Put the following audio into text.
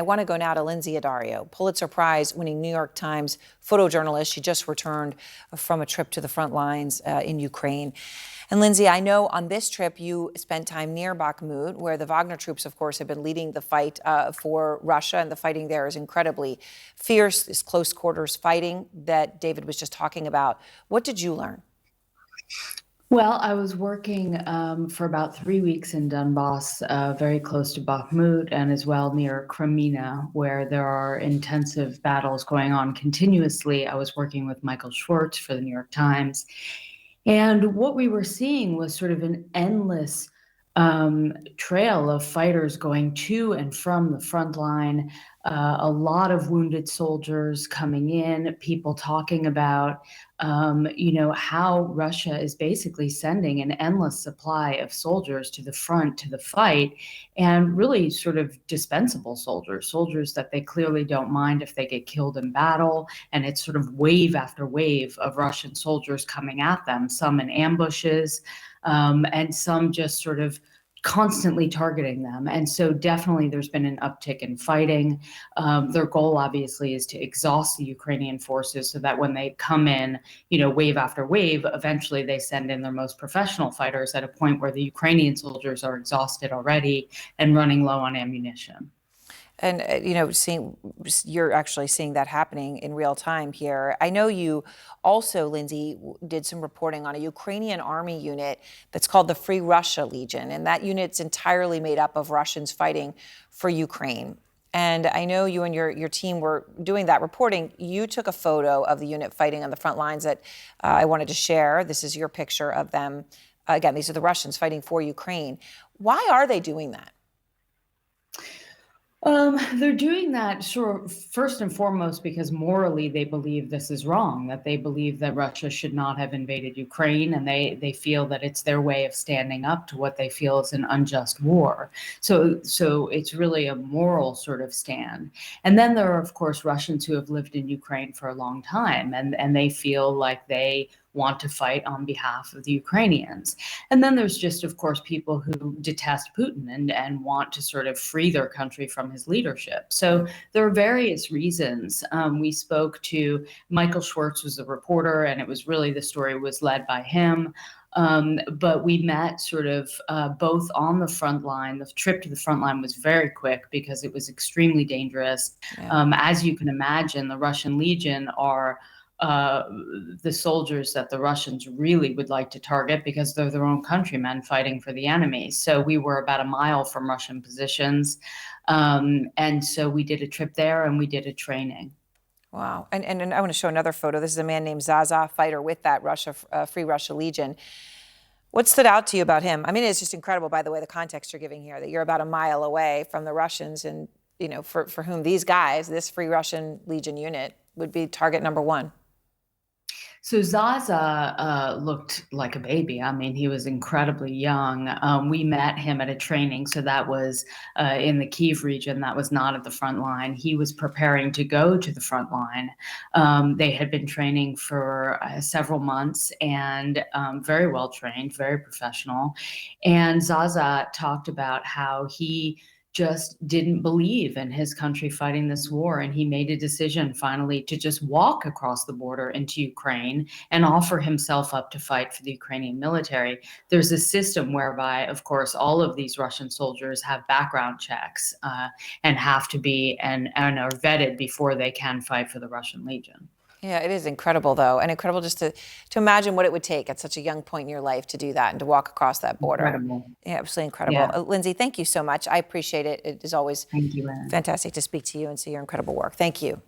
want to go now to Lindsay Addario, Pulitzer Prize winning New York Times photojournalist. She just returned from a trip to the front lines in Ukraine. And Lindsay, I know on this trip you spent time near Bakhmut, where the Wagner troops, of course, have been leading the fight for Russia, and the fighting there is incredibly fierce, this close quarters fighting that David was just talking about. What did you learn? Well, I was working for about 3 weeks in Donbass, very close to Bakhmut, and as well near Kreminna, where there are intensive battles going on continuously. I was working with Michael Schwartz for the New York Times. And what we were seeing was sort of an endless trail of fighters going to and from the front line, a lot of wounded soldiers coming in, people talking about, how Russia is basically sending an endless supply of soldiers to the front to the fight, and really sort of dispensable soldiers that they clearly don't mind if they get killed in battle. And it's sort of wave after wave of Russian soldiers coming at them, some in ambushes, and some just sort of constantly targeting them. And so definitely there's been an uptick in fighting. Their goal obviously is to exhaust the Ukrainian forces so that when they come in, wave after wave, eventually they send in their most professional fighters at a point where the Ukrainian soldiers are exhausted already and running low on ammunition. And, you're actually seeing that happening in real time here. I know you also, Lindsay, did some reporting on a Ukrainian army unit that's called the Free Russia Legion. And that unit's entirely made up of Russians fighting for Ukraine. And I know you and your team were doing that reporting. You took a photo of the unit fighting on the front lines that I wanted to share. This is your picture of them. Again, these are the Russians fighting for Ukraine. Why are they doing that? They're doing that, sure, first and foremost, because morally they believe this is wrong, that they believe that Russia should not have invaded Ukraine, and they feel that it's their way of standing up to what they feel is an unjust war. So it's really a moral sort of stand. And then there are, of course, Russians who have lived in Ukraine for a long time, and they feel like they want to fight on behalf of the Ukrainians. And then there's just, of course, people who detest Putin and want to sort of free their country from his leadership. So there are various reasons. We spoke to Michael Schwartz, was the reporter, and it was really, the story was led by him. But we met sort of both on the front line. The trip to the front line was very quick because it was extremely dangerous. Yeah. As you can imagine, the Russian Legion are the soldiers that the Russians really would like to target because they're their own countrymen fighting for the enemy. So we were about a mile from Russian positions. And so we did a trip there and we did a training. Wow. And I want to show another photo. This is a man named Zaza, fighter with that Free Russia Legion. What stood out to you about him? I mean, it's just incredible, by the way, the context you're giving here, that you're about a mile away from the Russians and, for whom these guys, this Free Russian Legion unit, would be target number one. So Zaza looked like a baby. I mean, he was incredibly young. We met him at a training, so that was in the Kyiv region. That was not at the front line. He was preparing to go to the front line. They had been training for several months and very well trained, very professional. And Zaza talked about how he just didn't believe in his country fighting this war. And he made a decision finally to just walk across the border into Ukraine and offer himself up to fight for the Ukrainian military. There's a system whereby, of course, all of these Russian soldiers have background checks and have to be and are vetted before they can fight for the Russian Legion. Yeah, it is incredible, though, and incredible just to imagine what it would take at such a young point in your life to do that and to walk across that border. Incredible. Yeah, absolutely incredible. Yeah. Lindsay, thank you so much. I appreciate it. It is always Thank you, Anne. fantastic to speak to you and see your incredible work. Thank you.